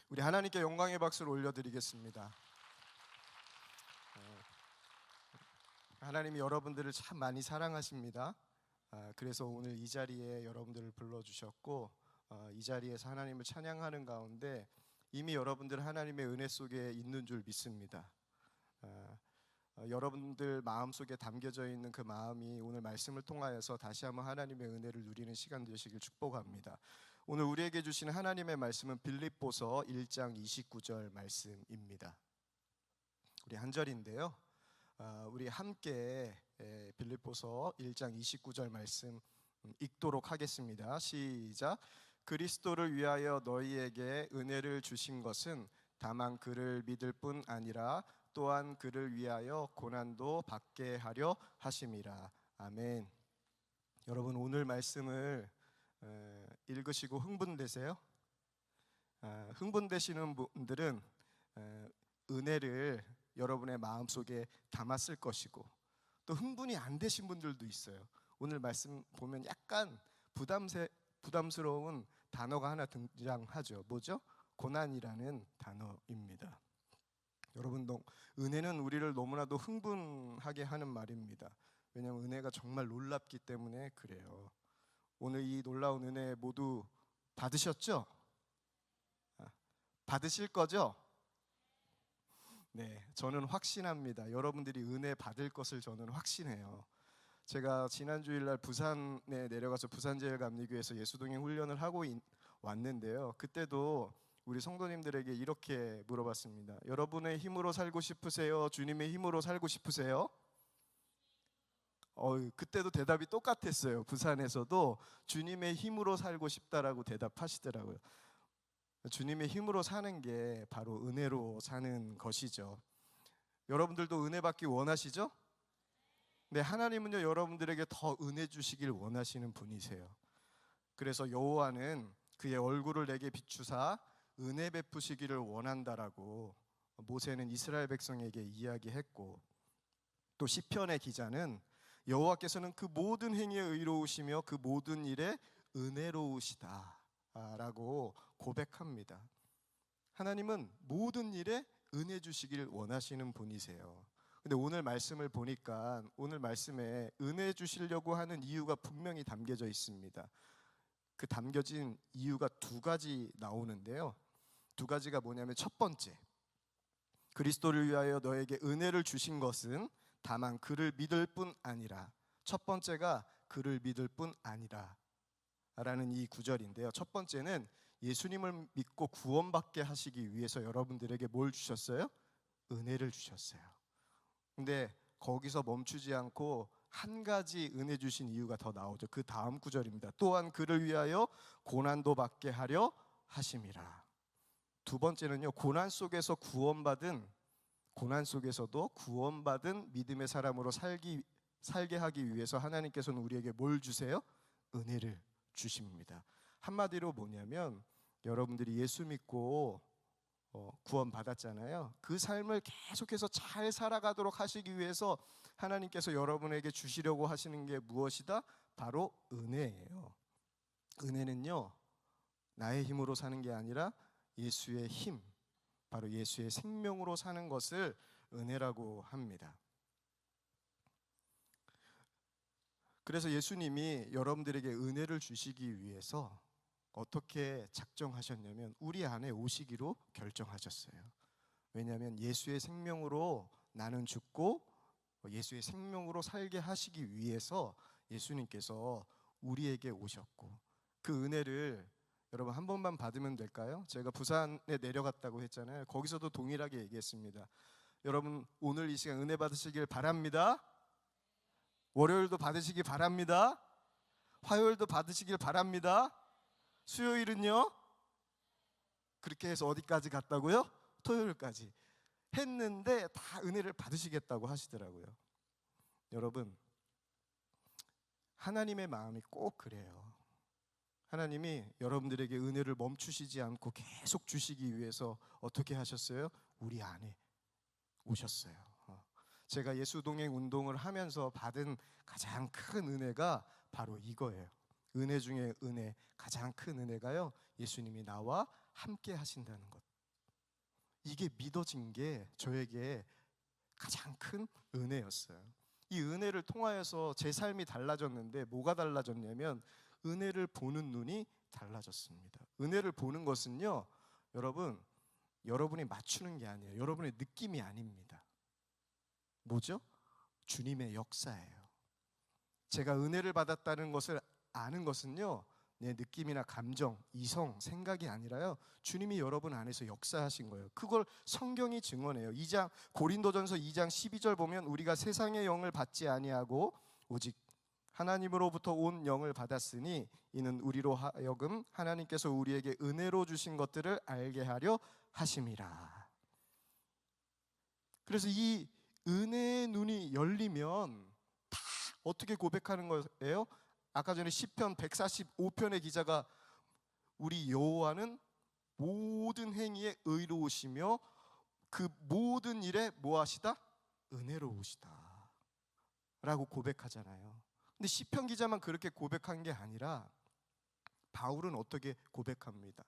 우리 하나님께 영광의 박수를 올려드리겠습니다. 하나님이 여러분들을 참 많이 사랑하십니다. 그래서 오늘 이 자리에 여러분들을 불러주셨고, 이 자리에서 하나님을 찬양하는 가운데 이미 여러분들 하나님의 은혜 속에 있는 줄 믿습니다. 여러분들 마음속에 담겨져 있는 그 마음이 오늘 말씀을 통하여서 다시 한번 하나님의 은혜를 누리는 시간 되시길 축복합니다. 오늘 우리에게 주시는 하나님의 말씀은 빌립보서 1장 29절 말씀입니다. 우리 한 절인데요, 우리 함께 빌립보서 1장 29절 말씀 읽도록 하겠습니다. 시작. 그리스도를 위하여 너희에게 은혜를 주신 것은 다만 그를 믿을 뿐 아니라 또한 그를 위하여 고난도 받게 하려 하심이라. 아멘. 여러분, 오늘 말씀을 읽으시고 흥분되세요? 흥분되시는 분들은 은혜를 여러분의 마음속에 담았을 것이고, 또 흥분이 안 되신 분들도 있어요. 오늘 말씀 보면 약간 부담스러운 단어가 하나 등장하죠. 뭐죠? 고난이라는 단어입니다. 여러분, 은혜는 우리를 너무나도 흥분하게 하는 말입니다. 왜냐하면 은혜가 정말 놀랍기 때문에 그래요. 오늘 이 놀라운 은혜 모두 받으셨죠? 받으실 거죠? 네, 저는 확신합니다. 여러분들이 은혜 받을 것을 저는 확신해요. 제가 지난 주일날 부산에 내려가서 부산제일감리교회에서 예수동행 훈련을 하고 왔는데요, 그때도 우리 성도님들에게 이렇게 물어봤습니다. 여러분의 힘으로 살고 싶으세요? 주님의 힘으로 살고 싶으세요? 그때도 대답이 똑같았어요. 부산에서도 주님의 힘으로 살고 싶다라고 대답하시더라고요. 주님의 힘으로 사는 게 바로 은혜로 사는 것이죠. 여러분들도 은혜 받기 원하시죠? 네, 하나님은요, 여러분들에게 더 은혜 주시길 원하시는 분이세요. 그래서 여호와는 그의 얼굴을 내게 비추사 은혜 베푸시기를 원한다라고 모세는 이스라엘 백성에게 이야기했고, 또 시편의 기자는 여호와께서는 그 모든 행위에 의로우시며 그 모든 일에 은혜로우시다라고 고백합니다. 하나님은 모든 일에 은혜 주시길 원하시는 분이세요. 근데 오늘 말씀을 보니까 오늘 말씀에 은혜 주시려고 하는 이유가 분명히 담겨져 있습니다. 그 담겨진 이유가 두 가지 나오는데요, 두 가지가 뭐냐면, 첫 번째, 그리스도를 위하여 너에게 은혜를 주신 것은 다만 그를 믿을 뿐 아니라. 첫 번째가 그를 믿을 뿐 아니라 라는 이 구절인데요, 첫 번째는 예수님을 믿고 구원받게 하시기 위해서 여러분들에게 뭘 주셨어요? 은혜를 주셨어요. 근데 거기서 멈추지 않고 한 가지 은혜 주신 이유가 더 나오죠. 그 다음 구절입니다. 또한 그를 위하여 고난도 받게 하려 하심이라. 두 번째는요, 고난 속에서도 구원받은 믿음의 사람으로 살게 하기 위해서 하나님께서는 우리에게 뭘 주세요? 은혜를 주십니다. 한마디로 뭐냐면, 여러분들이 예수 믿고 구원받았잖아요. 그 삶을 계속해서 잘 살아가도록 하시기 위해서 하나님께서 여러분에게 주시려고 하시는 게 무엇이다? 바로 은혜예요. 은혜는요, 나의 힘으로 사는 게 아니라 예수의 힘, 바로 예수의 생명으로 사는 것을 은혜라고 합니다. 그래서 예수님이 여러분들에게 은혜를 주시기 위해서 어떻게 작정하셨냐면, 우리 안에 오시기로 결정하셨어요. 왜냐하면 예수의 생명으로 나는 죽고 예수의 생명으로 살게 하시기 위해서 예수님께서 우리에게 오셨고, 그 은혜를 여러분 한 번만 받으면 될까요? 제가 부산에 내려갔다고 했잖아요. 거기서도 동일하게 얘기했습니다. 여러분, 오늘 이 시간 은혜 받으시길 바랍니다. 월요일도 받으시길 바랍니다. 화요일도 받으시길 바랍니다. 수요일은요? 그렇게 해서 어디까지 갔다고요? 토요일까지 했는데 다 은혜를 받으시겠다고 하시더라고요. 여러분, 하나님의 마음이 꼭 그래요. 하나님이 여러분들에게 은혜를 멈추시지 않고 계속 주시기 위해서 어떻게 하셨어요? 우리 안에 오셨어요. 제가 예수동행 운동을 하면서 받은 가장 큰 은혜가 바로 이거예요. 은혜 중에 은혜, 가장 큰 은혜가요, 예수님이 나와 함께 하신다는 것. 이게 믿어진 게 저에게 가장 큰 은혜였어요. 이 은혜를 통하여서 제 삶이 달라졌는데 뭐가 달라졌냐면 은혜를 보는 눈이 달라졌습니다. 은혜를 보는 것은요, 여러분이 맞추는 게 아니에요. 여러분의 느낌이 아닙니다. 뭐죠? 주님의 역사예요. 제가 은혜를 받았다는 것을 아는 것은요, 내 느낌이나 감정, 이성, 생각이 아니라요, 주님이 여러분 안에서 역사하신 거예요. 그걸 성경이 증언해요. 고린도전서 2장 12절 보면 우리가 세상의 영을 받지 아니하고 오직 하나님으로부터 온 영을 받았으니 이는 우리로 하여금 하나님께서 우리에게 은혜로 주신 것들을 알게 하려 하심이라. 그래서 이 은혜의 눈이 열리면 다 어떻게 고백하는 거예요? 아까 전에 시편 145편의 기자가 우리 여호와는 모든 행위에 의로우시며 그 모든 일에 뭐하시다? 은혜로우시다 라고 고백하잖아요. 근데 시편 기자만 그렇게 고백한 게 아니라 바울은 어떻게 고백합니다.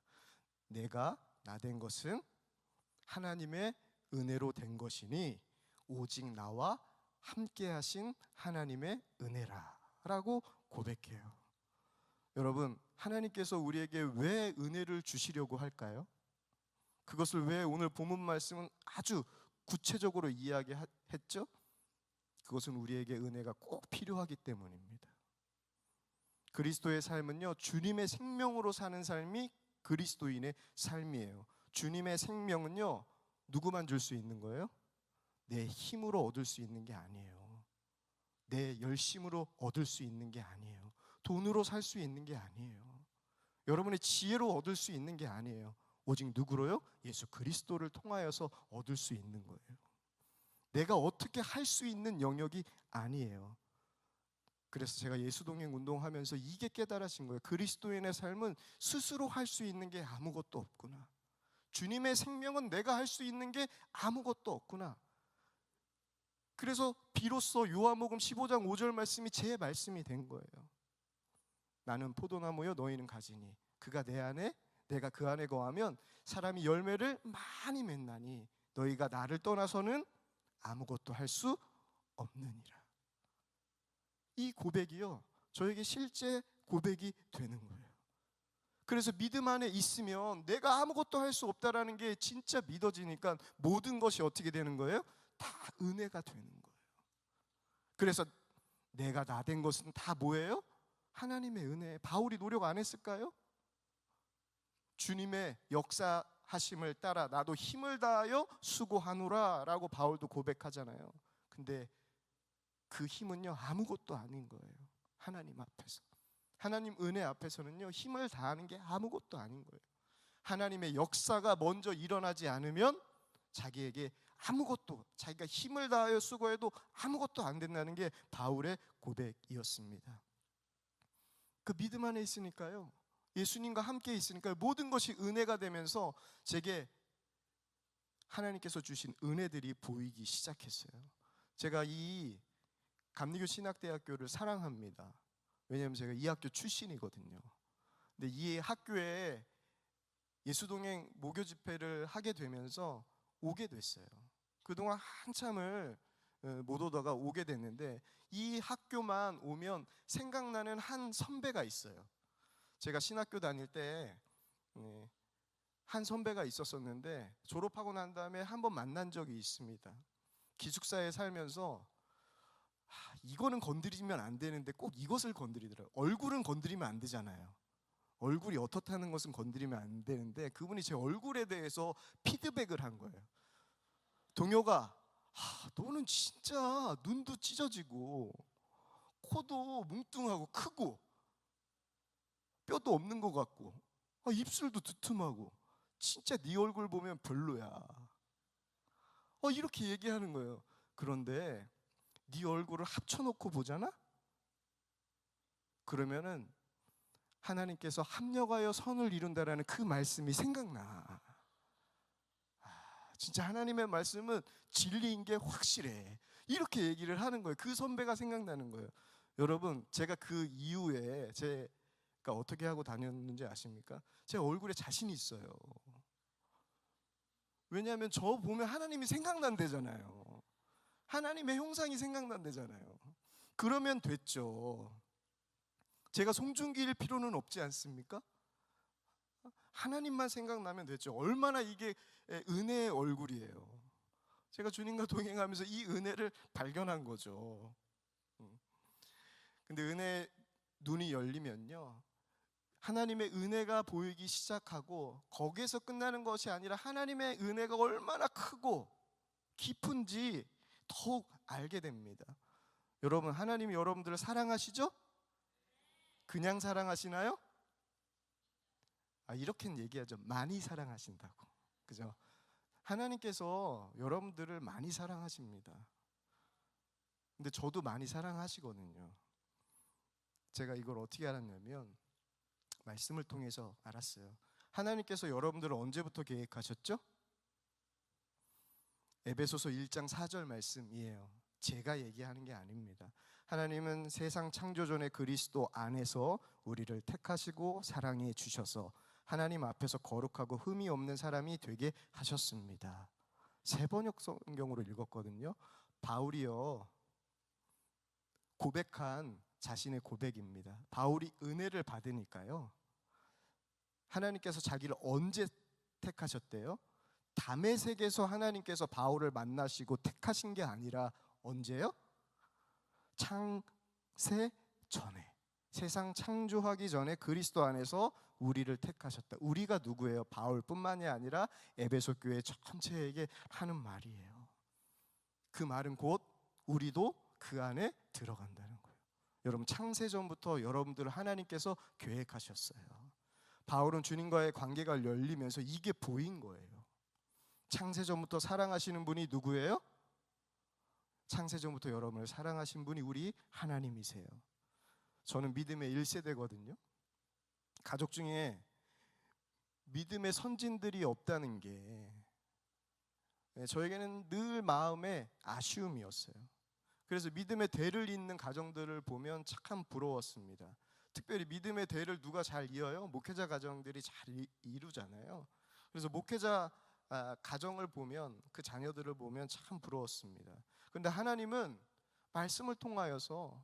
내가 나된 것은 하나님의 은혜로 된 것이니 오직 나와 함께 하신 하나님의 은혜라 라고 고백해요. 여러분, 하나님께서 우리에게 왜 은혜를 주시려고 할까요? 그것을 왜 오늘 본문 말씀은 아주 구체적으로 이야기했죠? 그것은 우리에게 은혜가 꼭 필요하기 때문입니다. 그리스도의 삶은요, 주님의 생명으로 사는 삶이 그리스도인의 삶이에요. 주님의 생명은요, 누구만 줄 수 있는 거예요? 내 힘으로 얻을 수 있는 게 아니에요. 내 열심으로 얻을 수 있는 게 아니에요. 돈으로 살 수 있는 게 아니에요. 여러분의 지혜로 얻을 수 있는 게 아니에요. 오직 누구로요? 예수 그리스도를 통하여서 얻을 수 있는 거예요. 내가 어떻게 할 수 있는 영역이 아니에요. 그래서 제가 예수동행 운동하면서 이게 깨달아진 거예요. 그리스도인의 삶은 스스로 할 수 있는 게 아무것도 없구나. 주님의 생명은 내가 할 수 있는 게 아무것도 없구나. 그래서 비로소 요한복음 15장 5절 말씀이 제 말씀이 된 거예요. 나는 포도나무요 너희는 가지니 그가 내 안에 내가 그 안에 거하면 사람이 열매를 많이 맺나니 너희가 나를 떠나서는 아무것도 할 수 없느니라. 이 고백이요, 저에게 실제 고백이 되는 거예요. 그래서 믿음 안에 있으면 내가 아무것도 할 수 없다라는 게 진짜 믿어지니까 모든 것이 어떻게 되는 거예요? 다 은혜가 되는 거예요. 그래서 내가 나 된 것은 다 뭐예요? 하나님의 은혜. 바울이 노력 안 했을까요? 주님의 역사하심을 따라 나도 힘을 다하여 수고하노라 라고 바울도 고백하잖아요. 근데 그 힘은요, 아무것도 아닌 거예요. 하나님 앞에서, 하나님 은혜 앞에서는요, 힘을 다하는 게 아무것도 아닌 거예요. 하나님의 역사가 먼저 일어나지 않으면 자기에게 아무것도, 자기가 힘을 다하여 수고해도 아무것도 안 된다는 게 바울의 고백이었습니다. 그 믿음 안에 있으니까요, 예수님과 함께 있으니까 모든 것이 은혜가 되면서 제게 하나님께서 주신 은혜들이 보이기 시작했어요. 제가 이 감리교 신학대학교를 사랑합니다. 왜냐하면 제가 이 학교 출신이거든요. 근데 이 학교에 예수동행 모교 집회를 하게 되면서 오게 됐어요. 그동안 한참을 못 오다가 오게 됐는데 이 학교만 오면 생각나는 한 선배가 있어요. 제가 신학교 다닐 때 한 선배가 있었었는데 졸업하고 난 다음에 한번 만난 적이 있습니다. 기숙사에 살면서 이거는 건드리면 안 되는데 꼭 이것을 건드리더라고요. 얼굴은 건드리면 안 되잖아요. 얼굴이 어떻다는 것은 건드리면 안 되는데 그분이 제 얼굴에 대해서 피드백을 한 거예요. 동혁아, 너는 진짜 눈도 찢어지고 코도 뭉뚱하고 크고 뼈도 없는 것 같고 입술도 두툼하고 진짜 네 얼굴 보면 별로야. 이렇게 얘기하는 거예요. 그런데 네 얼굴을 합쳐놓고 보잖아? 그러면은 하나님께서 합력하여 선을 이룬다라는 그 말씀이 생각나. 진짜 하나님의 말씀은 진리인 게 확실해. 이렇게 얘기를 하는 거예요. 그 선배가 생각나는 거예요. 여러분, 제가 그 이후에 제가 어떻게 하고 다녔는지 아십니까? 제 얼굴에 자신이 있어요. 왜냐하면 저 보면 하나님이 생각난대잖아요. 하나님의 형상이 생각난대잖아요. 그러면 됐죠. 제가 송중기일 필요는 없지 않습니까? 하나님만 생각나면 됐죠. 얼마나 이게 은혜의 얼굴이에요. 제가 주님과 동행하면서 이 은혜를 발견한 거죠. 근데 은혜 눈이 열리면요, 하나님의 은혜가 보이기 시작하고 거기에서 끝나는 것이 아니라 하나님의 은혜가 얼마나 크고 깊은지 더욱 알게 됩니다. 여러분, 하나님이 여러분들을 사랑하시죠? 그냥 사랑하시나요? 이렇게는 얘기하죠. 많이 사랑하신다고. 그죠? 하나님께서 여러분들을 많이 사랑하십니다. 근데 저도 많이 사랑하시거든요. 제가 이걸 어떻게 알았냐면 말씀을 통해서 알았어요. 하나님께서 여러분들을 언제부터 계획하셨죠? 에베소서 1장 4절 말씀이에요. 제가 얘기하는 게 아닙니다. 하나님은 세상 창조 전에 그리스도 안에서 우리를 택하시고 사랑해 주셔서 하나님 앞에서 거룩하고 흠이 없는 사람이 되게 하셨습니다. 세번역 성경으로 읽었거든요. 바울이요, 고백한 자신의 고백입니다. 바울이 은혜를 받으니까요, 하나님께서 자기를 언제 택하셨대요? 다메섹에서 하나님께서 바울을 만나시고 택하신 게 아니라 언제요? 창세 전에, 세상 창조하기 전에 그리스도 안에서 우리를 택하셨다. 우리가 누구예요? 바울뿐만이 아니라 에베소 교회 전체에게 하는 말이에요. 그 말은 곧 우리도 그 안에 들어간다는 거예요. 여러분, 창세전부터 여러분들을 하나님께서 계획하셨어요. 바울은 주님과의 관계가 열리면서 이게 보인 거예요. 창세전부터 사랑하시는 분이 누구예요? 창세전부터 여러분을 사랑하신 분이 우리 하나님이세요. 저는 믿음의 1세대거든요. 가족 중에 믿음의 선진들이 없다는 게 저에게는 늘 마음의 아쉬움이었어요. 그래서 믿음의 대를 잇는 가정들을 보면 참 부러웠습니다. 특별히 믿음의 대를 누가 잘 이어요? 목회자 가정들이 잘 이루잖아요. 그래서 목회자 가정을 보면, 그 자녀들을 보면 참 부러웠습니다. 그런데 하나님은 말씀을 통하여서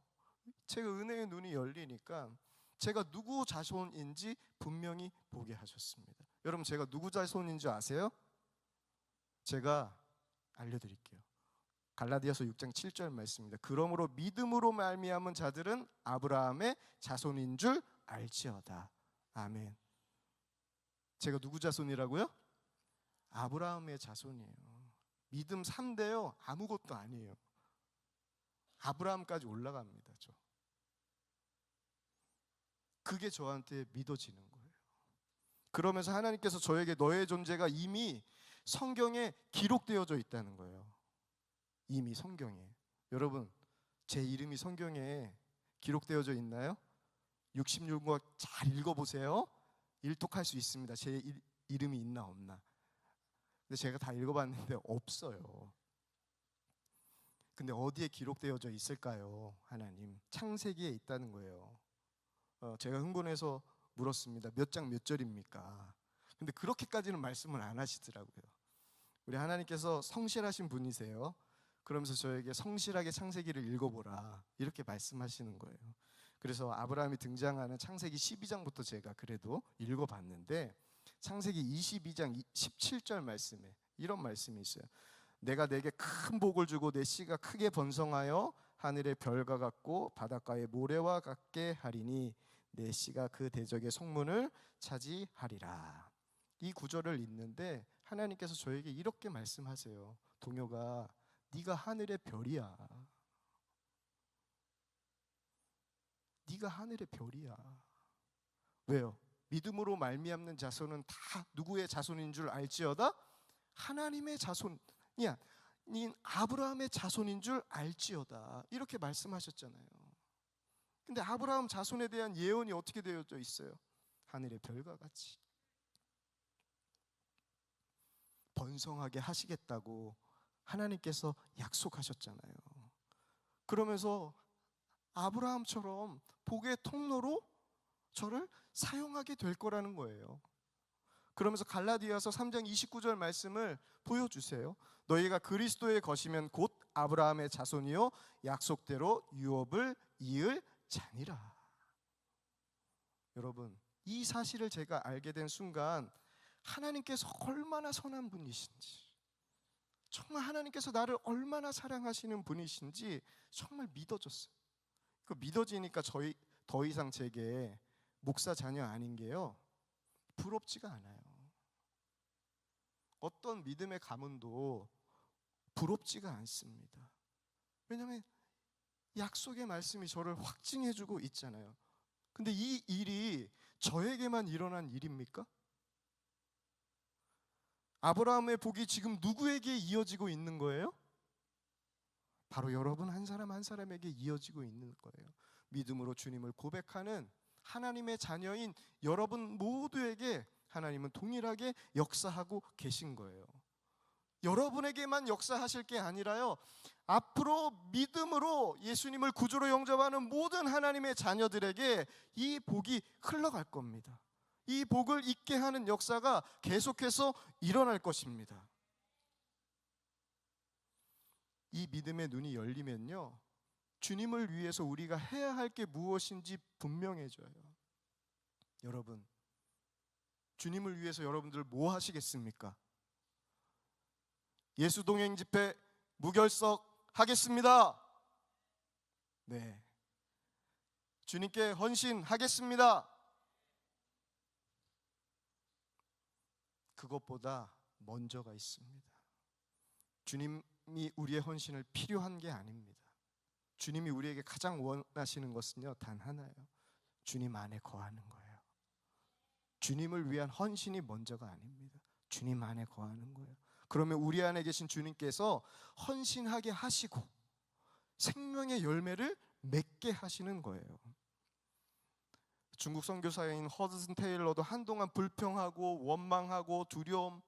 제가 은혜의 눈이 열리니까 제가 누구 자손인지 분명히 보게 하셨습니다. 여러분, 제가 누구 자손인지 아세요? 제가 알려드릴게요. 갈라디아서 6장 7절 말씀입니다. 그러므로 믿음으로 말미암은 자들은 아브라함의 자손인 줄 알지어다. 아멘. 제가 누구 자손이라고요? 아브라함의 자손이에요. 믿음 3대요, 아무것도 아니에요. 아브라함까지 올라갑니다. 그게 저한테 믿어지는 거예요. 그러면서 하나님께서 저에게 너의 존재가 이미 성경에 기록되어져 있다는 거예요. 이미 성경에. 여러분, 제 이름이 성경에 기록되어져 있나요? 66권 잘 읽어보세요. 일독할 수 있습니다. 제 이름이 있나 없나. 근데 제가 다 읽어봤는데 없어요. 근데 어디에 기록되어져 있을까요? 하나님, 창세기에 있다는 거예요. 제가 흥분해서 물었습니다. 몇 장 몇 절입니까? 근데 그렇게까지는 말씀을 안 하시더라고요. 우리 하나님께서 성실하신 분이세요. 그러면서 저에게 성실하게 창세기를 읽어보라, 이렇게 말씀하시는 거예요. 그래서 아브라함이 등장하는 창세기 12장부터 제가 그래도 읽어봤는데, 창세기 22장 17절 말씀에 이런 말씀이 있어요. 내가 내게 큰 복을 주고 내 씨가 크게 번성하여 하늘의 별과 같고 바닷가의 모래와 같게 하리니 내 씨가 그 대적의 성문을 차지하리라. 이 구절을 읽는데 하나님께서 저에게 이렇게 말씀하세요. 동요가, 네가 하늘의 별이야. 네가 하늘의 별이야. 왜요? 믿음으로 말미암는 자손은 다 누구의 자손인 줄 알지어다? 하나님의 자손이야. 네 아브라함의 자손인 줄 알지어다. 이렇게 말씀하셨잖아요. 근데 아브라함 자손에 대한 예언이 어떻게 되어져 있어요? 하늘의 별과 같이 번성하게 하시겠다고 하나님께서 약속하셨잖아요. 그러면서 아브라함처럼 복의 통로로 저를 사용하게 될 거라는 거예요. 그러면서 갈라디아서 3장 29절 말씀을 보여주세요. 너희가 그리스도의 것이면 곧 아브라함의 자손이요 약속대로 유업을 이을 자니라. 여러분, 이 사실을 제가 알게 된 순간 하나님께서 얼마나 선한 분이신지, 정말 하나님께서 나를 얼마나 사랑하시는 분이신지 정말 믿어졌어요. 그 믿어지니까 더 이상 제게 목사 자녀 아닌 게요 부럽지가 않아요. 어떤 믿음의 가문도 부럽지가 않습니다. 왜냐하면 약속의 말씀이 저를 확증해주고 있잖아요. 근데 이 일이 저에게만 일어난 일입니까? 아브라함의 복이 지금 누구에게 이어지고 있는 거예요? 바로 여러분 한 사람 한 사람에게 이어지고 있는 거예요. 믿음으로 주님을 고백하는 하나님의 자녀인 여러분 모두에게 하나님은 동일하게 역사하고 계신 거예요. 여러분에게만 역사하실 게 아니라요, 앞으로 믿음으로 예수님을 구주로 영접하는 모든 하나님의 자녀들에게 이 복이 흘러갈 겁니다. 이 복을 잊게 하는 역사가 계속해서 일어날 것입니다. 이 믿음의 눈이 열리면요, 주님을 위해서 우리가 해야 할 게 무엇인지 분명해져요. 여러분, 주님을 위해서 여러분들 뭐 하시겠습니까? 예수 동행 집회 무결석 하겠습니다. 네. 주님께 헌신하겠습니다. 그것보다 먼저가 있습니다. 주님이 우리의 헌신을 필요한 게 아닙니다. 주님이 우리에게 가장 원하시는 것은요, 단 하나예요. 주님 안에 거하는 거예요. 주님을 위한 헌신이 먼저가 아닙니다. 주님 안에 거하는 거예요. 그러면 우리 안에 계신 주님께서 헌신하게 하시고 생명의 열매를 맺게 하시는 거예요. 중국 선교사인 허드슨 테일러도 한동안 불평하고 원망하고 두려움,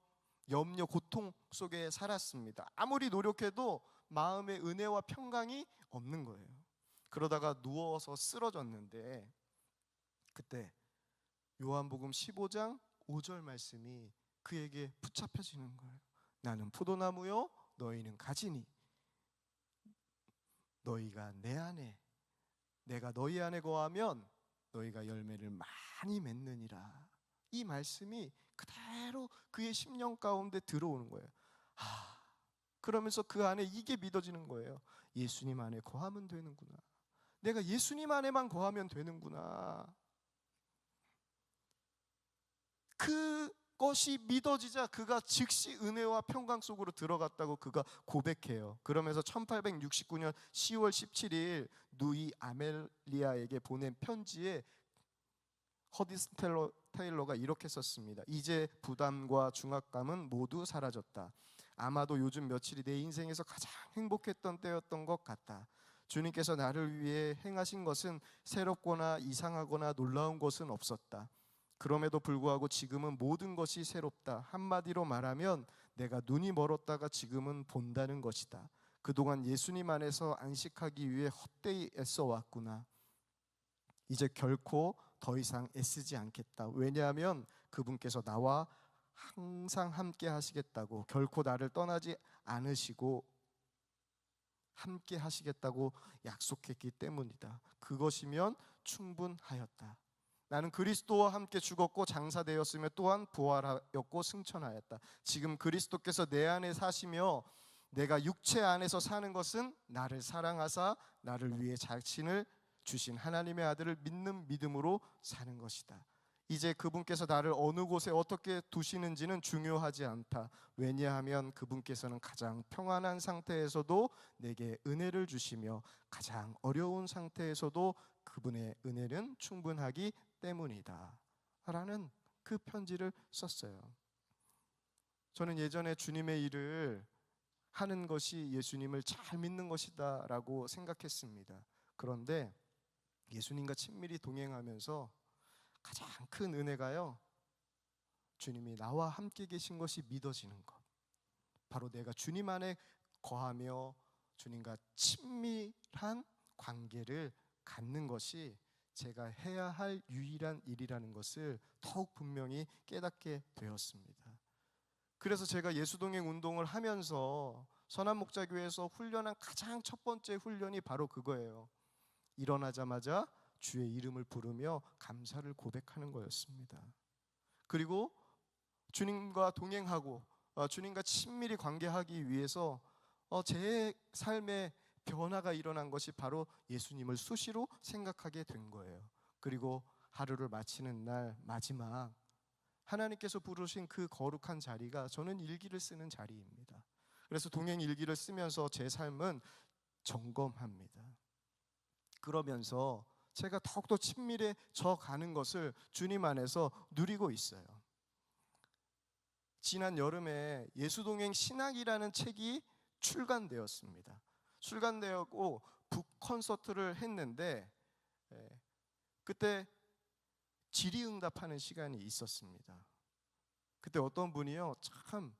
염려, 고통 속에 살았습니다. 아무리 노력해도 마음의 은혜와 평강이 없는 거예요. 그러다가 누워서 쓰러졌는데 그때 요한복음 15장 5절 말씀이 그에게 붙잡혀지는 거예요. 나는 포도나무요 너희는 가지니 너희가 내 안에 내가 너희 안에 거하면 너희가 열매를 많이 맺느니라. 이 말씀이 그대로 그의 심령 가운데 들어오는 거예요. 그러면서 그 안에 이게 믿어지는 거예요. 예수님 안에 거하면 되는구나. 내가 예수님 안에만 거하면 되는구나. 그것이 믿어지자 그가 즉시 은혜와 평강 속으로 들어갔다고 그가 고백해요. 그러면서 1869년 10월 17일 누이 아멜리아에게 보낸 편지에 허디슨 테일러가 이렇게 썼습니다. 이제 부담과 중압감은 모두 사라졌다. 아마도 요즘 며칠이 내 인생에서 가장 행복했던 때였던 것 같다. 주님께서 나를 위해 행하신 것은 새롭거나 이상하거나 놀라운 것은 없었다. 그럼에도 불구하고 지금은 모든 것이 새롭다. 한마디로 말하면 내가 눈이 멀었다가 지금은 본다는 것이다. 그동안 예수님 안에서 안식하기 위해 헛되이 애써왔구나. 이제 결코 더 이상 애쓰지 않겠다. 왜냐하면 그분께서 나와 항상 함께 하시겠다고, 결코 나를 떠나지 않으시고 함께 하시겠다고 약속했기 때문이다. 그것이면 충분하였다. 나는 그리스도와 함께 죽었고 장사되었으며 또한 부활하였고 승천하였다. 지금 그리스도께서 내 안에 사시며 내가 육체 안에서 사는 것은 나를 사랑하사 나를 위해 자신을 주신 하나님의 아들을 믿는 믿음으로 사는 것이다. 이제 그분께서 나를 어느 곳에 어떻게 두시는지는 중요하지 않다. 왜냐하면 그분께서는 가장 평안한 상태에서도 내게 은혜를 주시며 가장 어려운 상태에서도 그분의 은혜는 충분하기 때문이다 라는 그 편지를 썼어요. 저는 예전에 주님의 일을 하는 것이 예수님을 잘 믿는 것이다 라고 생각했습니다. 그런데 예수님과 친밀히 동행하면서 가장 큰 은혜가요, 주님이 나와 함께 계신 것이 믿어지는 것. 바로 내가 주님 안에 거하며 주님과 친밀한 관계를 갖는 것이 제가 해야 할 유일한 일이라는 것을 더욱 분명히 깨닫게 되었습니다. 그래서 제가 예수동행 운동을 하면서 선한목자교회에서 훈련한 가장 첫 번째 훈련이 바로 그거예요. 일어나자마자 주의 이름을 부르며 감사를 고백하는 거였습니다. 그리고 주님과 동행하고 주님과 친밀히 관계하기 위해서 제 삶에 변화가 일어난 것이 바로 예수님을 수시로 생각하게 된 거예요. 그리고 하루를 마치는 날 마지막 하나님께서 부르신 그 거룩한 자리가 저는 일기를 쓰는 자리입니다. 그래서 동행 일기를 쓰면서 제 삶은 점검합니다. 그러면서 제가 더욱더 친밀해져 가는 것을 주님 안에서 누리고 있어요. 지난 여름에 예수동행 신학이라는 책이 출간되었습니다. 출간되었고 북 콘서트를 했는데 그때 질의응답하는 시간이 있었습니다. 그때 어떤 분이요 참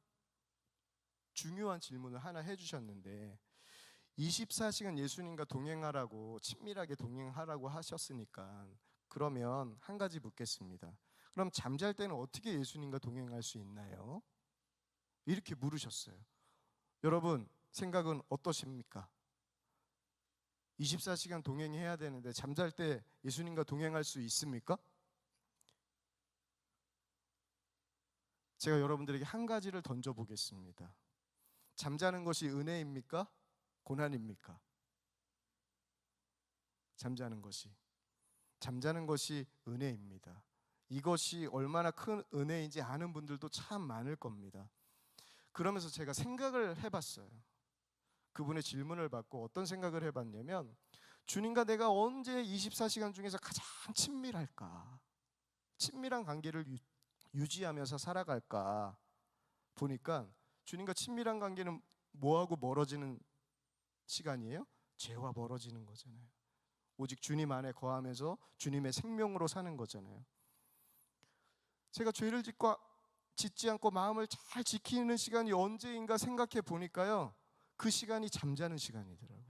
중요한 질문을 하나 해주셨는데 24시간 예수님과 동행하라고 친밀하게 동행하라고 하셨으니까 그러면 한 가지 묻겠습니다. 그럼 잠잘 때는 어떻게 예수님과 동행할 수 있나요? 이렇게 물으셨어요. 여러분 생각은 어떠십니까? 24시간 동행해야 되는데 잠잘 때 예수님과 동행할 수 있습니까? 제가 여러분들에게 한 가지를 던져보겠습니다. 잠자는 것이 은혜입니까? 고난입니까? 잠자는 것이 은혜입니다. 이것이 얼마나 큰 은혜인지 아는 분들도 참 많을 겁니다. 그러면서 제가 생각을 해봤어요. 그분의 질문을 받고 어떤 생각을 해봤냐면 주님과 내가 언제 24시간 중에서 가장 친밀할까? 친밀한 관계를 유지하면서 살아갈까? 보니까 주님과 친밀한 관계는 뭐하고 멀어지는 시간이에요? 죄와 멀어지는 거잖아요. 오직 주님 안에 거하면서 주님의 생명으로 사는 거잖아요. 제가 죄를 짓지 않고 마음을 잘 지키는 시간이 언제인가 생각해 보니까요, 그 시간이 잠자는 시간이더라고요.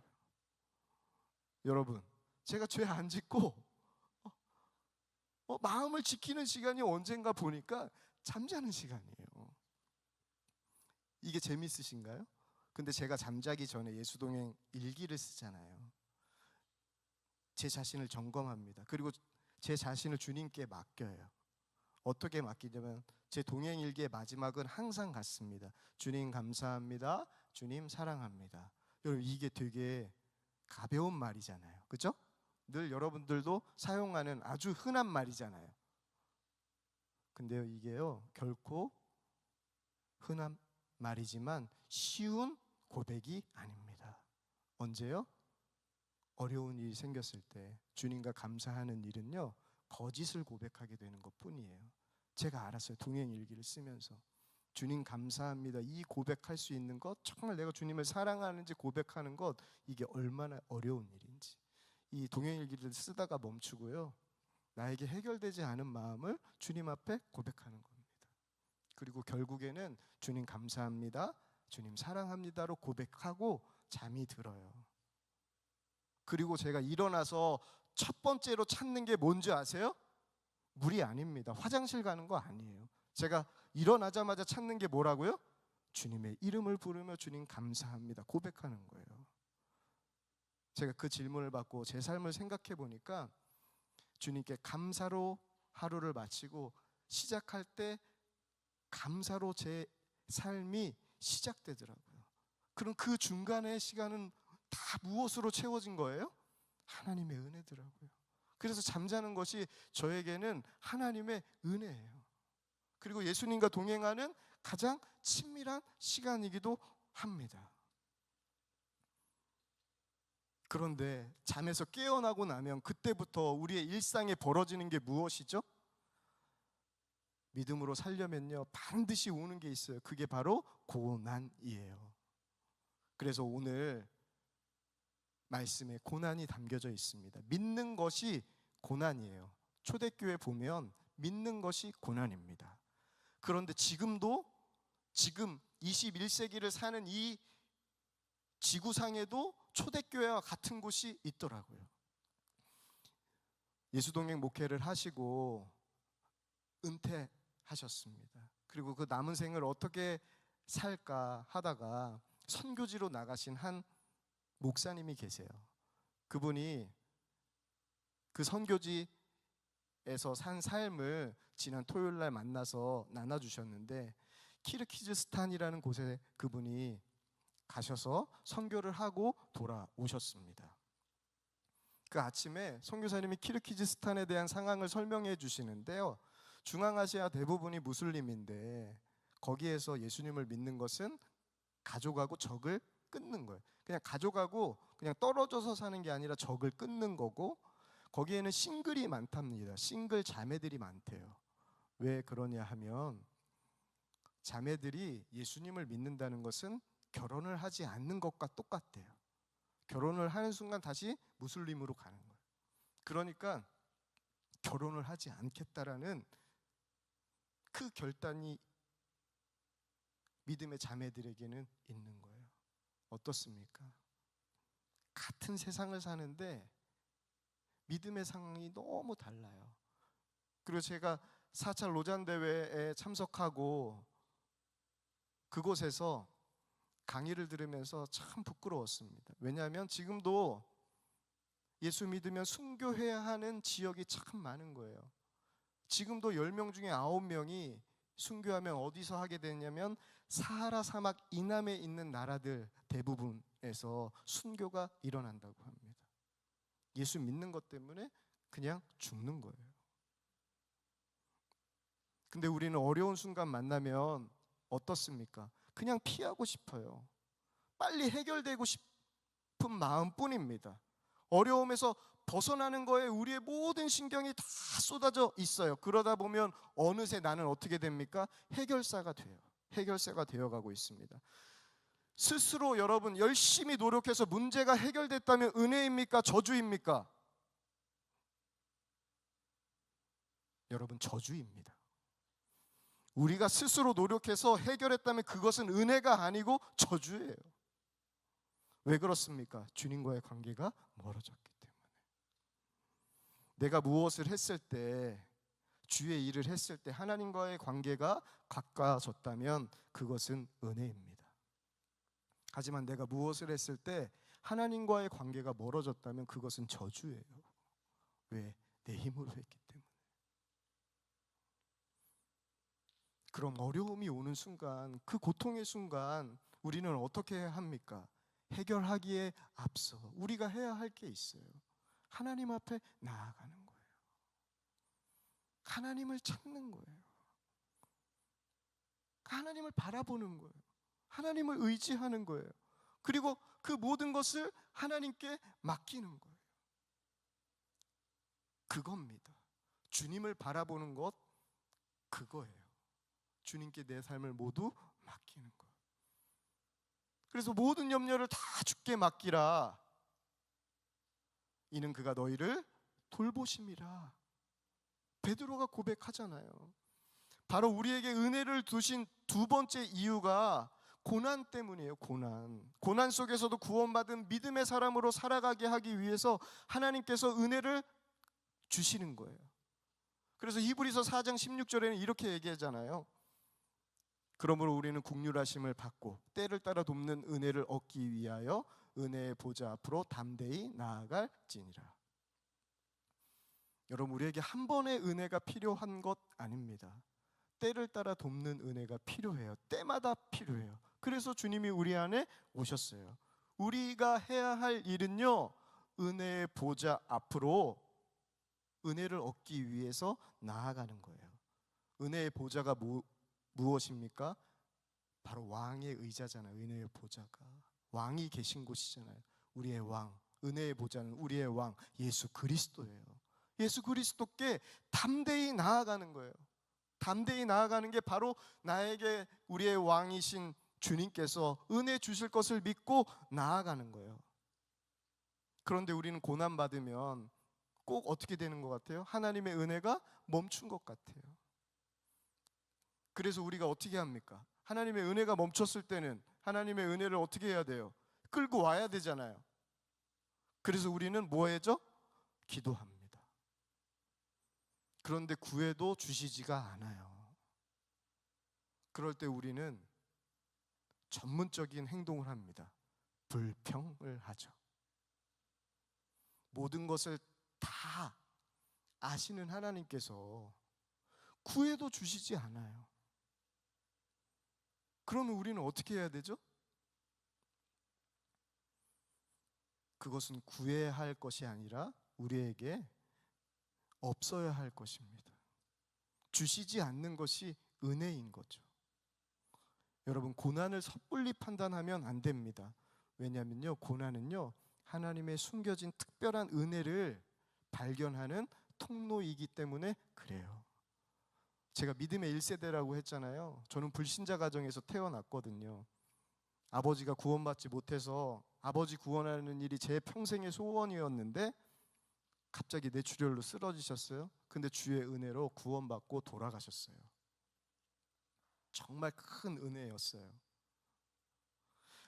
여러분, 제가 죄 안 짓고 마음을 지키는 시간이 언젠가 보니까 잠자는 시간이에요. 이게 재밌으신가요? 근데 제가 잠자기 전에 예수동행 일기를 쓰잖아요. 제 자신을 점검합니다. 그리고 제 자신을 주님께 맡겨요. 어떻게 맡기냐면 제 동행 일기의 마지막은 항상 같습니다. 주님 감사합니다. 주님 사랑합니다. 여러분 이게 되게 가벼운 말이잖아요. 그렇죠? 늘 여러분들도 사용하는 아주 흔한 말이잖아요. 근데요 이게요 결코 흔한 말이지만 쉬운 고백이 아닙니다. 언제요? 어려운 일이 생겼을 때 주님과 감사하는 일은요 거짓을 고백하게 되는 것뿐이에요. 제가 알았어요. 동행 일기를 쓰면서 주님 감사합니다 이 고백할 수 있는 것, 정말 내가 주님을 사랑하는지 고백하는 것, 이게 얼마나 어려운 일인지 이 동행 일기를 쓰다가 멈추고요 나에게 해결되지 않은 마음을 주님 앞에 고백하는 겁니다. 그리고 결국에는 주님 감사합니다 주님 사랑합니다로 고백하고 잠이 들어요. 그리고 제가 일어나서 첫 번째로 찾는 게 뭔지 아세요? 물이 아닙니다. 화장실 가는 거 아니에요. 제가 일어나자마자 찾는 게 뭐라고요? 주님의 이름을 부르며 주님 감사합니다 고백하는 거예요. 제가 그 질문을 받고 제 삶을 생각해 보니까 주님께 감사로 하루를 마치고 시작할 때 감사로 제 삶이 시작되더라고요. 그럼 그 중간의 시간은 다 무엇으로 채워진 거예요? 하나님의 은혜더라고요. 그래서 잠자는 것이 저에게는 하나님의 은혜예요. 그리고 예수님과 동행하는 가장 친밀한 시간이기도 합니다. 그런데 잠에서 깨어나고 나면 그때부터 우리의 일상에 벌어지는 게 무엇이죠? 믿음으로 살려면요 반드시 오는 게 있어요. 그게 바로 고난이에요. 그래서 오늘 말씀에 고난이 담겨져 있습니다. 믿는 것이 고난이에요. 초대교회 보면 믿는 것이 고난입니다. 그런데 지금 21세기를 사는 이 지구상에도 초대교회와 같은 곳이 있더라고요. 예수동행 목회를 하시고 은퇴하셨습니다. 그리고 그 남은 생을 어떻게 살까 하다가 선교지로 나가신 한 목사님이 계세요. 그분이 그 선교지에서 산 삶을 지난 토요일 날 만나서 나눠주셨는데, 키르기즈스탄이라는 곳에 그분이 가셔서 선교를 하고 돌아오셨습니다. 그 아침에 선교사님이 키르기즈스탄에 대한 상황을 설명해 주시는데요, 중앙아시아 대부분이 무슬림인데 거기에서 예수님을 믿는 것은 가족하고 적을 끊는 거예요. 그냥 가족하고 그냥 떨어져서 사는 게 아니라 적을 끊는 거고, 거기에는 싱글이 많답니다. 싱글 자매들이 많대요. 왜 그러냐 하면 자매들이 예수님을 믿는다는 것은 결혼을 하지 않는 것과 똑같대요. 결혼을 하는 순간 다시 무슬림으로 가는 거예요. 그러니까 결혼을 하지 않겠다라는 그 결단이 믿음의 자매들에게는 있는 거예요. 어떻습니까? 같은 세상을 사는데 믿음의 상황이 너무 달라요. 그리고 제가 4차 로잔 대회에 참석하고 그곳에서 강의를 들으면서 참 부끄러웠습니다. 왜냐하면 지금도 예수 믿으면 순교해야 하는 지역이 참 많은 거예요. 지금도 10명 중에 9명이 순교하면 어디서 하게 되냐면 사하라 사막 이남에 있는 나라들 대부분에서 순교가 일어난다고 합니다. 예수 믿는 것 때문에 그냥 죽는 거예요. 근데 우리는 어려운 순간 만나면 어떻습니까? 그냥 피하고 싶어요. 빨리 해결되고 싶은 마음뿐입니다. 어려움에서 벗어나는 거에 우리의 모든 신경이 다 쏟아져 있어요. 그러다 보면 어느새 나는 어떻게 됩니까? 해결사가 돼요. 해결사가 되어가고 있습니다. 스스로 여러분 열심히 노력해서 문제가 해결됐다면 은혜입니까? 저주입니까? 여러분, 저주입니다. 우리가 스스로 노력해서 해결했다면 그것은 은혜가 아니고 저주예요. 왜 그렇습니까? 주님과의 관계가 멀어졌기 때문에. 내가 무엇을 했을 때, 주의 일을 했을 때 하나님과의 관계가 가까워졌다면 그것은 은혜입니다. 하지만 내가 무엇을 했을 때 하나님과의 관계가 멀어졌다면 그것은 저주예요. 왜? 내 힘으로 했기 때문에. 그럼 어려움이 오는 순간, 그 고통의 순간 우리는 어떻게 해야 합니까? 해결하기에 앞서 우리가 해야 할 게 있어요. 하나님 앞에 나아가는 거예요. 하나님을 찾는 거예요. 하나님을 바라보는 거예요. 하나님을 의지하는 거예요. 그리고 그 모든 것을 하나님께 맡기는 거예요. 그겁니다. 주님을 바라보는 것, 그거예요. 주님께 내 삶을 모두 맡기는 것. 그래서 모든 염려를 다 주께 맡기라. 이는 그가 너희를 돌보심이라. 베드로가 고백하잖아요. 바로 우리에게 은혜를 두신 두 번째 이유가 고난 때문이에요. 고난 속에서도 구원받은 믿음의 사람으로 살아가게 하기 위해서 하나님께서 은혜를 주시는 거예요. 그래서 히브리서 4장 16절에는 이렇게 얘기하잖아요. 그러므로 우리는 긍휼하심을 받고 때를 따라 돕는 은혜를 얻기 위하여 은혜의 보좌 앞으로 담대히 나아갈지니라. 여러분, 우리에게 한 번의 은혜가 필요한 것 아닙니다. 때를 따라 돕는 은혜가 필요해요. 때마다 필요해요. 그래서 주님이 우리 안에 오셨어요. 우리가 해야 할 일은요, 은혜의 보좌 앞으로 은혜를 얻기 위해서 나아가는 거예요. 은혜의 보좌가 무엇입니까? 바로 왕의 의자잖아요. 은혜의 보좌가 왕이 계신 곳이잖아요. 우리의 왕, 은혜의 보좌는 우리의 왕 예수 그리스도예요. 예수 그리스도께 담대히 나아가는 거예요. 담대히 나아가는 게 바로 나에게 우리의 왕이신 주님께서 은혜 주실 것을 믿고 나아가는 거예요. 그런데 우리는 고난받으면 꼭 어떻게 되는 것 같아요? 하나님의 은혜가 멈춘 것 같아요. 그래서 우리가 어떻게 합니까? 하나님의 은혜가 멈췄을 때는 하나님의 은혜를 어떻게 해야 돼요? 끌고 와야 되잖아요. 그래서 우리는 뭐 해죠? 기도합니다. 그런데 구해도 주시지가 않아요. 그럴 때 우리는 전문적인 행동을 합니다. 불평을 하죠. 모든 것을 다 아시는 하나님께서 구해도 주시지 않아요. 그러면 우리는 어떻게 해야 되죠? 그것은 구해야 할 것이 아니라 우리에게 없어야 할 것입니다. 주시지 않는 것이 은혜인 거죠. 여러분, 고난을 섣불리 판단하면 안 됩니다. 왜냐하면요, 고난은요, 하나님의 숨겨진 특별한 은혜를 발견하는 통로이기 때문에 그래요. 제가 믿음의 1세대라고 했잖아요. 저는 불신자 가정에서 태어났거든요. 아버지가 구원받지 못해서 아버지 구원하는 일이 제 평생의 소원이었는데 갑자기 뇌출혈로 쓰러지셨어요. 근데 주의 은혜로 구원받고 돌아가셨어요. 정말 큰 은혜였어요.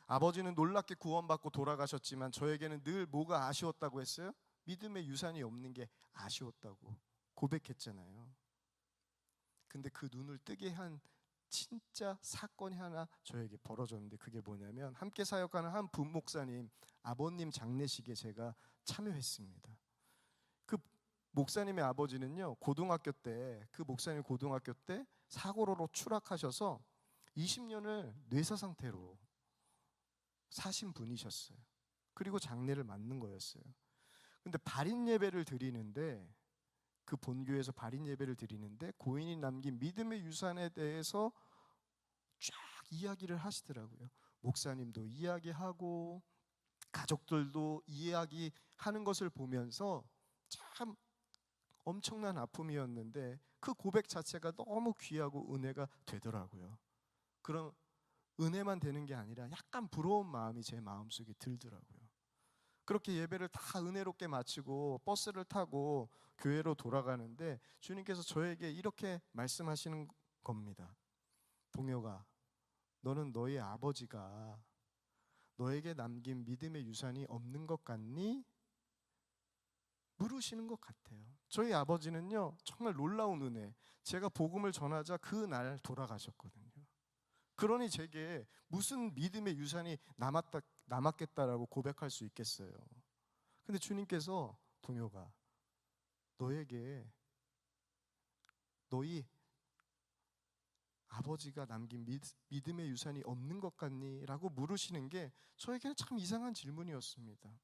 아버지는 놀랍게 구원받고 돌아가셨지만 저에게는 늘 뭐가 아쉬웠다고 했어요? 믿음의 유산이 없는 게 아쉬웠다고 고백했잖아요. 근데 그 눈을 뜨게 한 진짜 사건이 하나 저에게 벌어졌는데, 그게 뭐냐면 함께 사역하는 한 부목사님 아버님 장례식에 제가 참여했습니다. 그 목사님의 아버지는요, 고등학교 때, 그 목사님 고등학교 때 사고로 추락하셔서 20년을 뇌사 상태로 사신 분이셨어요. 그리고 장례를 맞는 거였어요. 근데 발인 예배를 드리는데, 그 본교에서 발인 예배를 드리는데 고인이 남긴 믿음의 유산에 대해서 쫙 이야기를 하시더라고요. 목사님도 이야기하고 가족들도 이야기하는 것을 보면서 참 엄청난 아픔이었는데 그 고백 자체가 너무 귀하고 은혜가 되더라고요. 그런 은혜만 되는 게 아니라 약간 부러운 마음이 제 마음속에 들더라고요. 그렇게 예배를 다 은혜롭게 마치고 버스를 타고 교회로 돌아가는데 주님께서 저에게 이렇게 말씀하시는 겁니다. 동혁아, 너는 너의 아버지가 너에게 남긴 믿음의 유산이 없는 것 같니? 물으시는 것 같아요. 저희 아버지는요, 정말 놀라운 은혜, 제가 복음을 전하자 그 날 돌아가셨거든요. 그러니 제게 무슨 믿음의 유산이 남았겠다라고 고백할 수 있겠어요. 근데 주님께서 동혁아, 너에게 너희 아버지가 남긴 믿음의 유산이 없는 것 같니? 라고 물으시는 게 저에게는 참 이상한 질문이었습니다.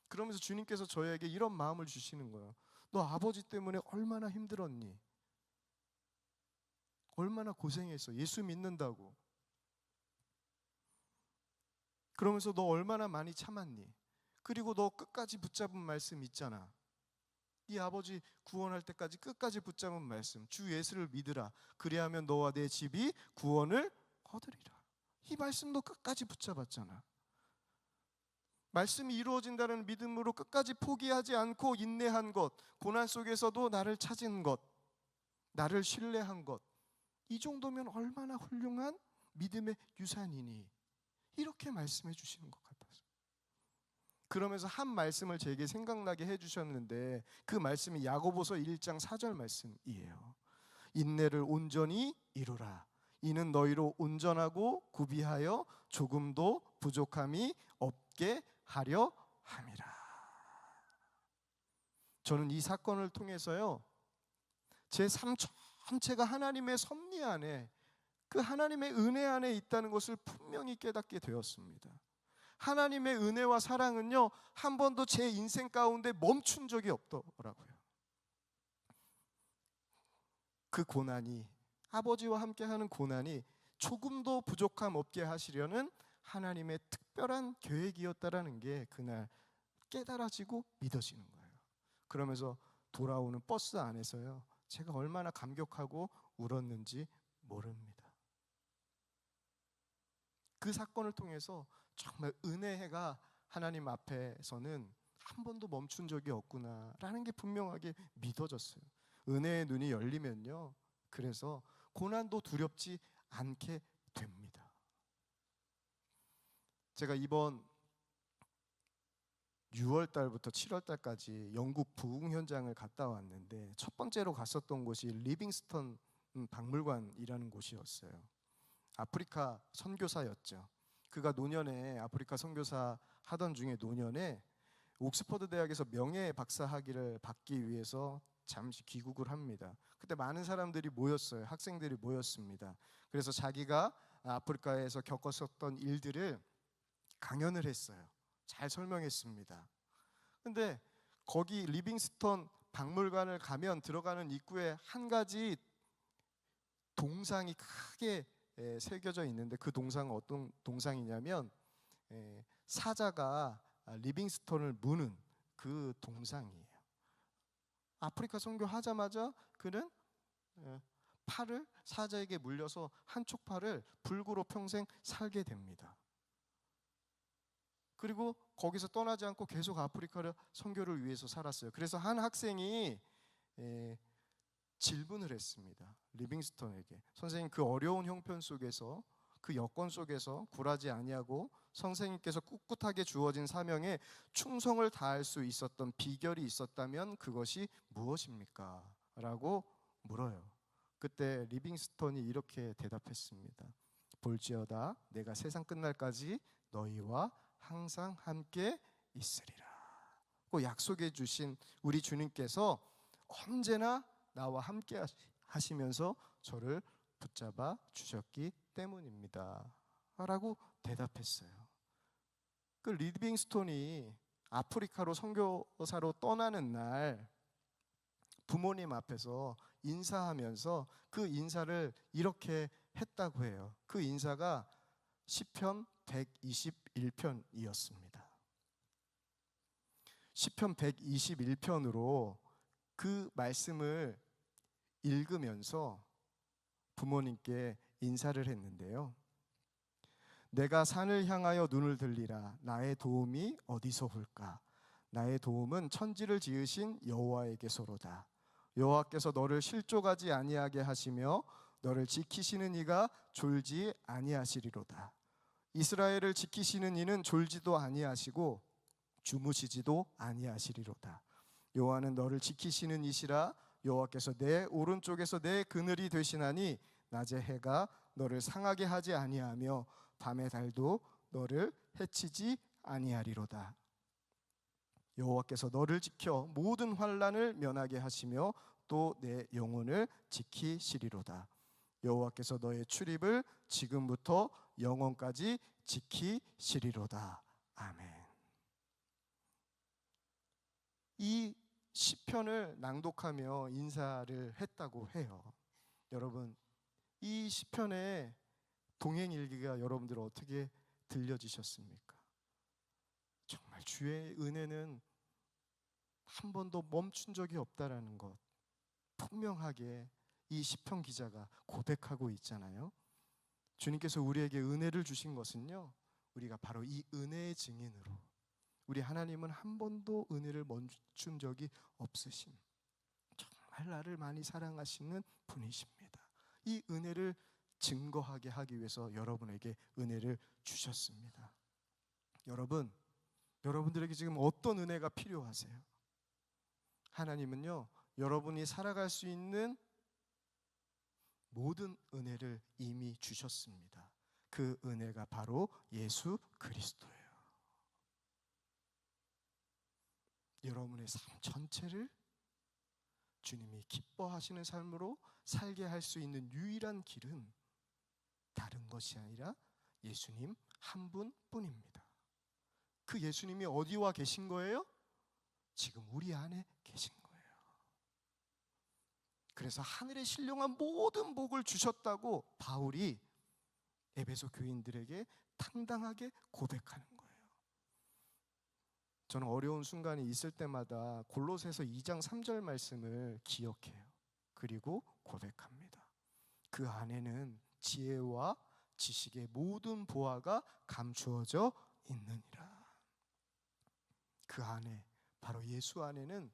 그러면서 주님께서 저에게 이런 마음을 주시는 거예요. 너 아버지 때문에 얼마나 힘들었니? 얼마나 고생했어? 예수 믿는다고. 그러면서 너 얼마나 많이 참았니? 그리고 너 끝까지 붙잡은 말씀 있잖아. 네 아버지 구원할 때까지 끝까지 붙잡은 말씀, 주 예수를 믿으라. 그리하면 너와 내 집이 구원을 얻으리라. 이 말씀도 끝까지 붙잡았잖아. 말씀이 이루어진다는 믿음으로 끝까지 포기하지 않고 인내한 것, 고난 속에서도 나를 찾은 것, 나를 신뢰한 것, 이 정도면 얼마나 훌륭한 믿음의 유산이니, 이렇게 말씀해 주시는 것 같아서. 그러면서 한 말씀을 제게 생각나게 해주셨는데 그 말씀이 야고보서 1장 4절 말씀이에요. 인내를 온전히 이루라. 이는 너희로 온전하고 구비하여 조금도 부족함이 없게 하려 함이라. 저는 이 사건을 통해서요, 제 삶 전체가 하나님의 섭리 안에, 그 하나님의 은혜 안에 있다는 것을 분명히 깨닫게 되었습니다. 하나님의 은혜와 사랑은요, 한 번도 제 인생 가운데 멈춘 적이 없더라고요. 그 고난이, 아버지와 함께하는 고난이 조금도 부족함 없게 하시려는 하나님의 특별한 계획이었다라는 게 그날 깨달아지고 믿어지는 거예요. 그러면서 돌아오는 버스 안에서요, 제가 얼마나 감격하고 울었는지 모릅니다. 그 사건을 통해서 정말 은혜가 하나님 앞에서는 한 번도 멈춘 적이 없구나라는 게 분명하게 믿어졌어요. 은혜의 눈이 열리면요, 그래서 고난도 두렵지 않게 됩니다. 제가 이번 6월 달부터 7월 달까지 영국 부흥 현장을 갔다 왔는데 첫 번째로 갔었던 곳이 리빙스턴 박물관이라는 곳이었어요. 아프리카 선교사였죠. 그가 노년에 아프리카 선교사 하던 중에 노년에 옥스퍼드 대학에서 명예 박사 학위를 받기 위해서 잠시 귀국을 합니다. 그때 많은 사람들이 모였어요. 학생들이 모였습니다. 그래서 자기가 아프리카에서 겪었었던 일들을 강연을 했어요. 잘 설명했습니다. 근데 거기 리빙스턴 박물관을 가면 들어가는 입구에 한 가지 동상이 크게 새겨져 있는데 그 동상은 어떤 동상이냐면 사자가 리빙스턴을 무는 그 동상이에요. 아프리카 선교하자마자 그는 팔을 사자에게 물려서 한쪽 팔을 불구로 평생 살게 됩니다. 그리고 거기서 떠나지 않고 계속 아프리카를 선교를 위해서 살았어요. 그래서 한 학생이 질문을 했습니다. 리빙스턴에게. 선생님, 그 어려운 형편 속에서, 그 여건 속에서 굴하지 아니하고 선생님께서 꿋꿋하게 주어진 사명에 충성을 다할 수 있었던 비결이 있었다면 그것이 무엇입니까? 라고 물어요. 그때 리빙스턴이 이렇게 대답했습니다. 볼지어다 내가 세상 끝날까지 너희와 항상 함께 있으리라. 그 약속해 주신 우리 주님께서 언제나 나와 함께 하시면서 저를 붙잡아 주셨기 때문입니다. 라고 대답했어요. 그 리빙스톤이 아프리카로 선교사로 떠나는 날 부모님 앞에서 인사하면서 그 인사를 이렇게 했다고 해요. 그 인사가 시편 121편이었습니다. 시편 121편으로 그 말씀을 읽으면서 부모님께 인사를 했는데요. 내가 산을 향하여 눈을 들리라. 나의 도움이 어디서 올까? 나의 도움은 천지를 지으신 여호와에게서로다. 여호와께서 너를 실족하지 아니하게 하시며 너를 지키시는 이가 졸지 아니하시리로다. 이스라엘을 지키시는 이는 졸지도 아니하시고 주무시지도 아니하시리로다. 여호와는 너를 지키시는 이시라. 여호와께서 내 오른쪽에서 내 그늘이 되시나니 낮의 해가 너를 상하게 하지 아니하며 밤의 달도 너를 해치지 아니하리로다. 여호와께서 너를 지켜 모든 환난을 면하게 하시며 또 내 영혼을 지키시리로다. 여호와께서 너의 출입을 지금부터 영원까지 지키시리로다. 아멘. 이 시편을 낭독하며 인사를 했다고 해요. 여러분, 이 시편의 동행일기가 여러분들 어떻게 들려지셨습니까? 정말 주의 은혜는 한 번도 멈춘 적이 없다라는 것 분명하게 이 시편 기자가 고백하고 있잖아요. 주님께서 우리에게 은혜를 주신 것은요, 우리가 바로 이 은혜의 증인으로, 우리 하나님은 한 번도 은혜를 멈춘 적이 없으신, 정말 나를 많이 사랑하시는 분이십니다. 이 은혜를 증거하게 하기 위해서 여러분에게 은혜를 주셨습니다. 여러분들에게 지금 어떤 은혜가 필요하세요? 하나님은요, 여러분이 살아갈 수 있는 모든 은혜를 이미 주셨습니다. 그 은혜가 바로 예수 그리스도예요. 여러분의 삶 전체를 주님이 기뻐하시는 삶으로 살게 할 수 있는 유일한 길은 다른 것이 아니라 예수님 한 분뿐입니다. 그 예수님이 어디와 계신 거예요? 지금 우리 안에 계신 거예요. 그래서 하늘에 신령한 모든 복을 주셨다고 바울이 에베소 교인들에게 당당하게 고백하는 거예요. 저는 어려운 순간이 있을 때마다 골로새서 2장 3절 말씀을 기억해요. 그리고 고백합니다. 그 안에는 지혜와 지식의 모든 보화가 감추어져 있느니라. 그 안에, 바로 예수 안에는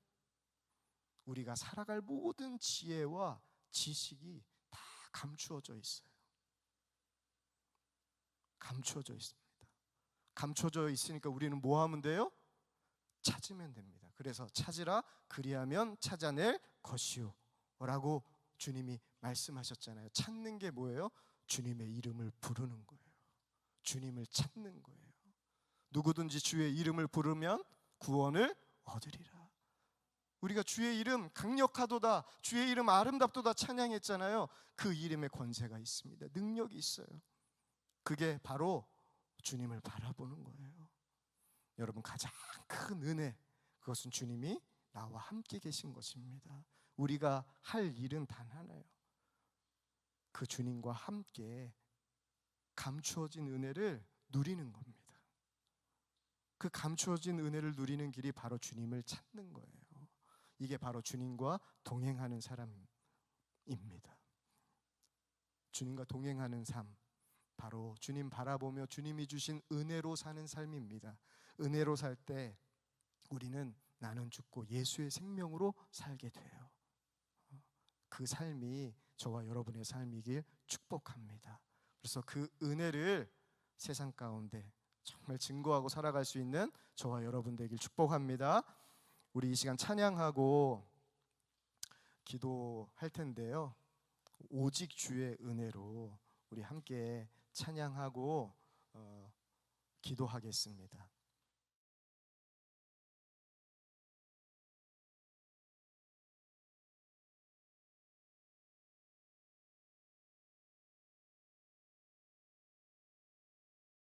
우리가 살아갈 모든 지혜와 지식이 다 감추어져 있어요. 감추어져 있습니다. 감추어져 있으니까 우리는 뭐 하면 돼요? 찾으면 됩니다. 그래서 찾으라 그리하면 찾아낼 것이요 라고 주님이 말씀하셨잖아요. 찾는 게 뭐예요? 주님의 이름을 부르는 거예요. 주님을 찾는 거예요. 누구든지 주의 이름을 부르면 구원을 얻으리라. 우리가 주의 이름 강력하도다, 주의 이름 아름답도다 찬양했잖아요. 그 이름에 권세가 있습니다. 능력이 있어요. 그게 바로 주님을 바라보는 거예요. 여러분, 가장 큰 은혜, 그것은 주님이 나와 함께 계신 것입니다. 우리가 할 일은 단 하나예요. 그 주님과 함께 감추어진 은혜를 누리는 겁니다. 그 감추어진 은혜를 누리는 길이 바로 주님을 찾는 거예요. 이게 바로 주님과 동행하는 사람입니다. 주님과 동행하는 삶, 바로 주님 바라보며 주님이 주신 은혜로 사는 삶입니다. 은혜로 살 때 우리는 나는 죽고 예수의 생명으로 살게 돼요. 그 삶이 저와 여러분의 삶이길 축복합니다. 그래서 그 은혜를 세상 가운데 정말 증거하고 살아갈 수 있는 저와 여러분 되길 축복합니다. 우리 이 시간 찬양하고 기도할 텐데요. 오직 주의 은혜로 우리 함께 찬양하고 기도하겠습니다.